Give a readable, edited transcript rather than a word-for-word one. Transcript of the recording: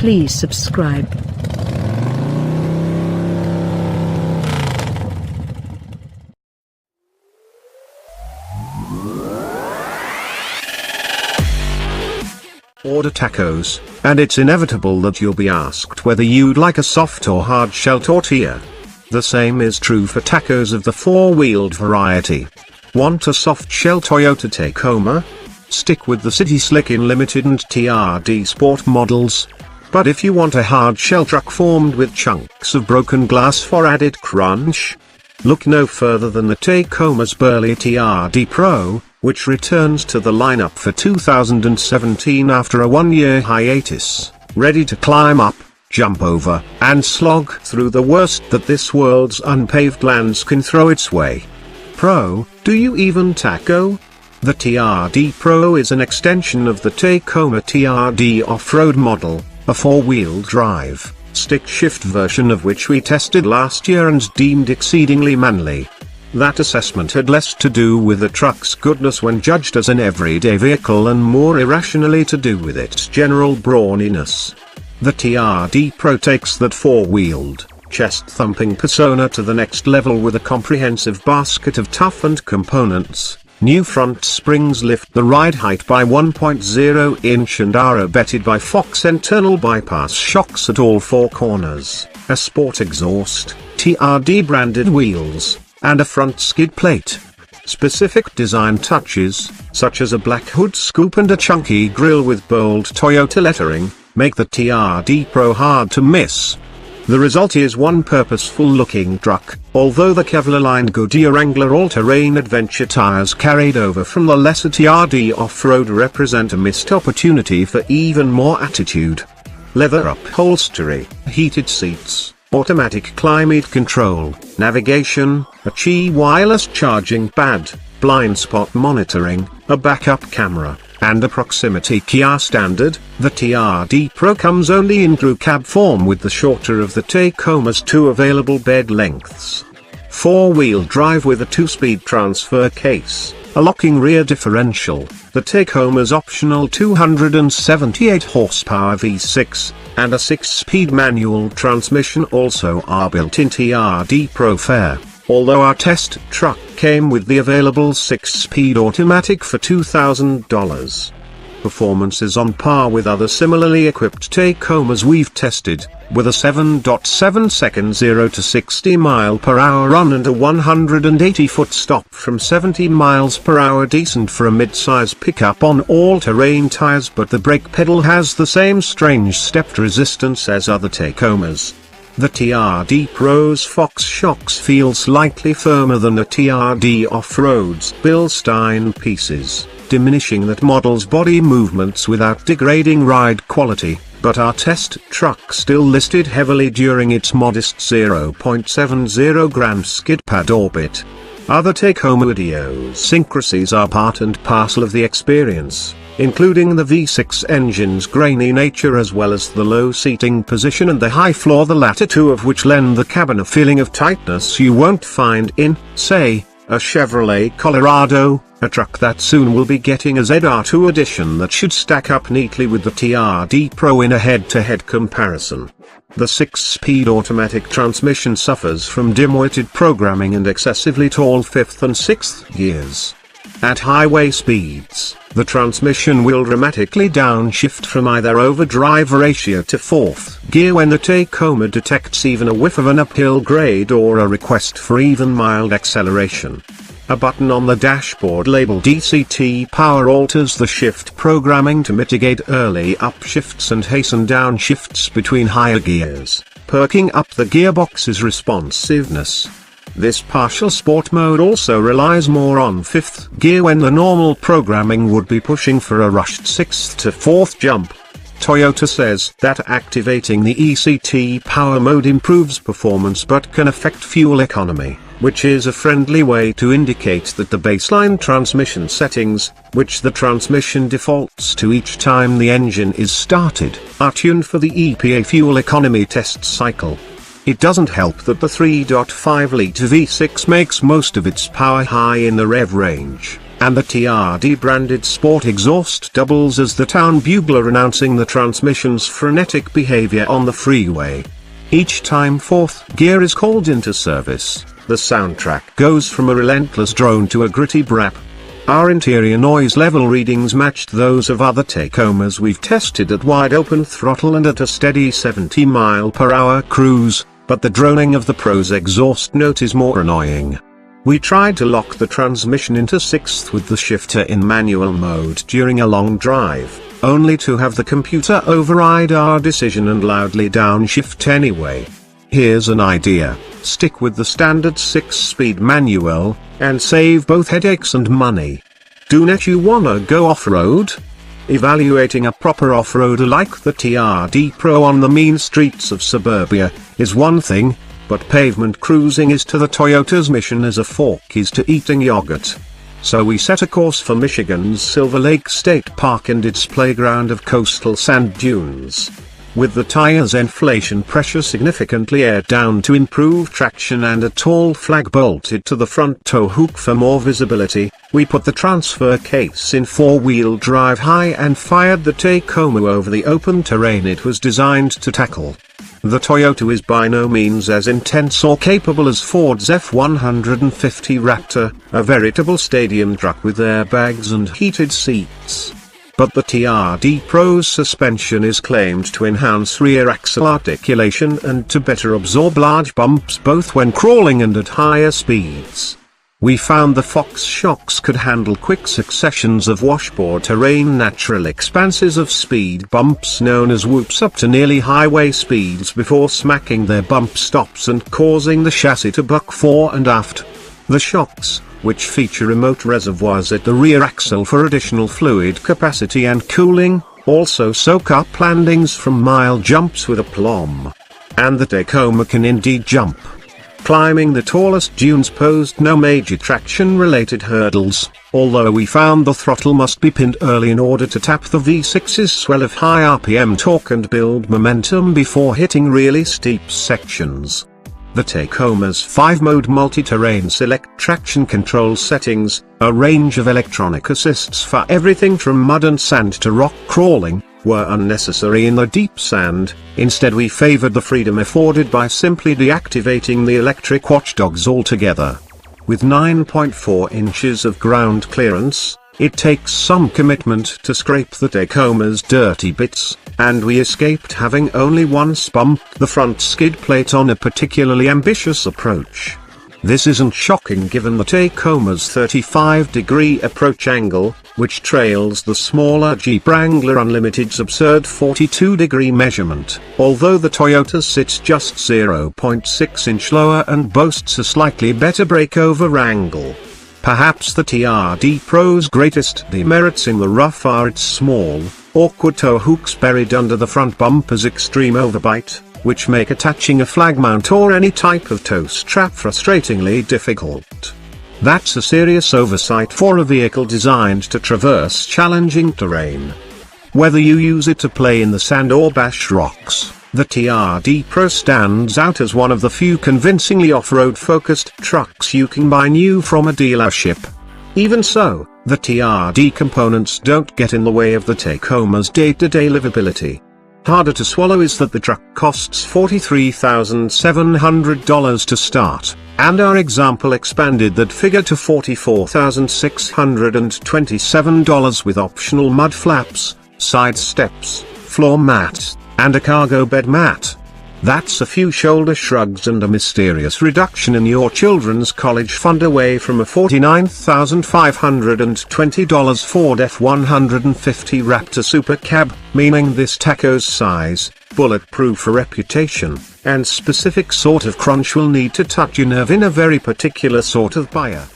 Please subscribe. Order tacos, and it's inevitable that you'll be asked whether you'd like a soft or hard shell tortilla. The same is true for tacos of the four-wheeled variety. Want a soft shell Toyota Tacoma? Stick with the City Slick-In Limited and TRD Sport models. But if you want a hard shell truck formed with chunks of broken glass for added crunch, look no further than the Tacoma's burly TRD Pro, which returns to the lineup for 2017 after a one-year hiatus, ready to climb up, jump over, and slog through the worst that this world's unpaved lands can throw its way. Pro, do you even taco? The TRD Pro is an extension of the Tacoma TRD off-road model, a four-wheel drive, stick-shift version of which we tested last year and deemed exceedingly manly. That assessment had less to do with the truck's goodness when judged as an everyday vehicle and more irrationally to do with its general brawniness. The TRD Pro takes that four-wheeled, chest-thumping persona to the next level with a comprehensive basket of toughened components. New front springs lift the ride height by 1.0 inch and are abetted by Fox internal bypass shocks at all four corners, a sport exhaust, TRD branded wheels, and a front skid plate. Specific design touches, such as a black hood scoop and a chunky grille with bold Toyota lettering, make the TRD Pro hard to miss. The result is one purposeful-looking truck, although the Kevlar-lined Goodyear Wrangler all-terrain adventure tires carried over from the lesser TRD off-road represent a missed opportunity for even more attitude. Leather upholstery, heated seats, automatic climate control, navigation, a Qi wireless charging pad, blind spot monitoring, a backup camera, and a proximity key standard. The TRD Pro comes only in crew cab form with the shorter of the Tacoma's two available bed lengths. Four-wheel drive with a two-speed transfer case, a locking rear differential, the Tacoma's optional 278 horsepower V6, and a 6-speed manual transmission also are built in TRD Pro fare, although our test truck came with the available 6-speed automatic for $2,000. Performance is on par with other similarly equipped Tacomas we've tested, with a 7.7 second 0 to 60 mph run and a 180-foot stop from 70 mph, decent for a mid-size pickup on all-terrain tires, but the brake pedal has the same strange stepped resistance as other Tacomas. The TRD Pro's Fox shocks feel slightly firmer than the TRD Off-Road's Bilstein pieces, diminishing that model's body movements without degrading ride quality, but our test truck still listed heavily during its modest 0.70 gram skid pad orbit. Other Tacoma idiosyncrasies are part and parcel of the experience, including the V6 engine's grainy nature as well as the low seating position and the high floor, the latter two of which lend the cabin a feeling of tightness you won't find in, say, a Chevrolet Colorado, a truck that soon will be getting a ZR2 edition that should stack up neatly with the TRD Pro in a head-to-head comparison. The 6-speed automatic transmission suffers from dim-witted programming and excessively tall 5th and 6th gears. At highway speeds, the transmission will dramatically downshift from either overdrive ratio to 4th gear when the Tacoma detects even a whiff of an uphill grade or a request for even mild acceleration. A button on the dashboard labeled DCT Power alters the shift programming to mitigate early upshifts and hasten downshifts between higher gears, perking up the gearbox's responsiveness. This partial sport mode also relies more on 5th gear when the normal programming would be pushing for a rushed 6th to 4th jump. Toyota says that activating the ECT power mode improves performance but can affect fuel economy, which is a friendly way to indicate that the baseline transmission settings, which the transmission defaults to each time the engine is started, are tuned for the EPA fuel economy test cycle. It doesn't help that the 3.5-litre V6 makes most of its power high in the rev range, and the TRD branded sport exhaust doubles as the town bugler announcing the transmission's frenetic behavior on the freeway. Each time fourth gear is called into service, the soundtrack goes from a relentless drone to a gritty brap. Our interior noise level readings matched those of other Tacomas we've tested at wide open throttle and at a steady 70 mph cruise, but the droning of the Pro's exhaust note is more annoying. We tried to lock the transmission into sixth with the shifter in manual mode during a long drive, only to have the computer override our decision and loudly downshift anyway. Here's an idea: stick with the standard 6-speed manual, and save both headaches and money. Don't you wanna go off-road? Evaluating a proper off-roader like the TRD Pro on the mean streets of suburbia is one thing, but pavement cruising is to the Toyota's mission as a fork is to eating yogurt. So we set a course for Michigan's Silver Lake State Park and its playground of coastal sand dunes. With the tire's inflation pressure significantly aired down to improve traction and a tall flag bolted to the front tow hook for more visibility, we put the transfer case in four-wheel drive high and fired the Tacoma over the open terrain it was designed to tackle. The Toyota is by no means as intense or capable as Ford's F-150 Raptor, a veritable stadium truck with airbags and heated seats. But the TRD Pro's suspension is claimed to enhance rear axle articulation and to better absorb large bumps both when crawling and at higher speeds. We found the Fox shocks could handle quick successions of washboard terrain natural expanses of speed bumps known as whoops up to nearly highway speeds before smacking their bump stops and causing the chassis to buck fore and aft. The shocks, which feature remote reservoirs at the rear axle for additional fluid capacity and cooling, also soak up landings from mile jumps with aplomb. And the Tacoma can indeed jump. Climbing the tallest dunes posed no major traction-related hurdles, although we found the throttle must be pinned early in order to tap the V6's swell of high RPM torque and build momentum before hitting really steep sections. The Tacoma's 5-mode multi-terrain select traction control settings, a range of electronic assists for everything from mud and sand to rock crawling, were unnecessary in the deep sand. Instead we favored the freedom afforded by simply deactivating the electric watchdogs altogether. With 9.4 inches of ground clearance, it takes some commitment to scrape the Tacoma's dirty bits, and we escaped having only once bumped the front skid plate on a particularly ambitious approach. This isn't shocking given the Tacoma's 35-degree approach angle, which trails the smaller Jeep Wrangler Unlimited's absurd 42-degree measurement, although the Toyota sits just 0.6 inch lower and boasts a slightly better breakover angle. Perhaps the TRD Pro's greatest demerits in the rough are its small, awkward tow hooks buried under the front bumper's extreme overbite, which make attaching a flag mount or any type of tow strap frustratingly difficult. That's a serious oversight for a vehicle designed to traverse challenging terrain. Whether you use it to play in the sand or bash rocks, the TRD Pro stands out as one of the few convincingly off-road focused trucks you can buy new from a dealership. Even so, the TRD components don't get in the way of the Tacoma's day-to-day livability. Harder to swallow is that the truck costs $43,700 to start, and our example expanded that figure to $44,627 with optional mud flaps, side steps, floor mats, and a cargo bed mat. That's a few shoulder shrugs and a mysterious reduction in your children's college fund away from a $49,520 Ford F-150 Raptor Super Cab, meaning this taco's size, bulletproof reputation, and specific sort of crunch will need to touch your nerve in a very particular sort of buyer.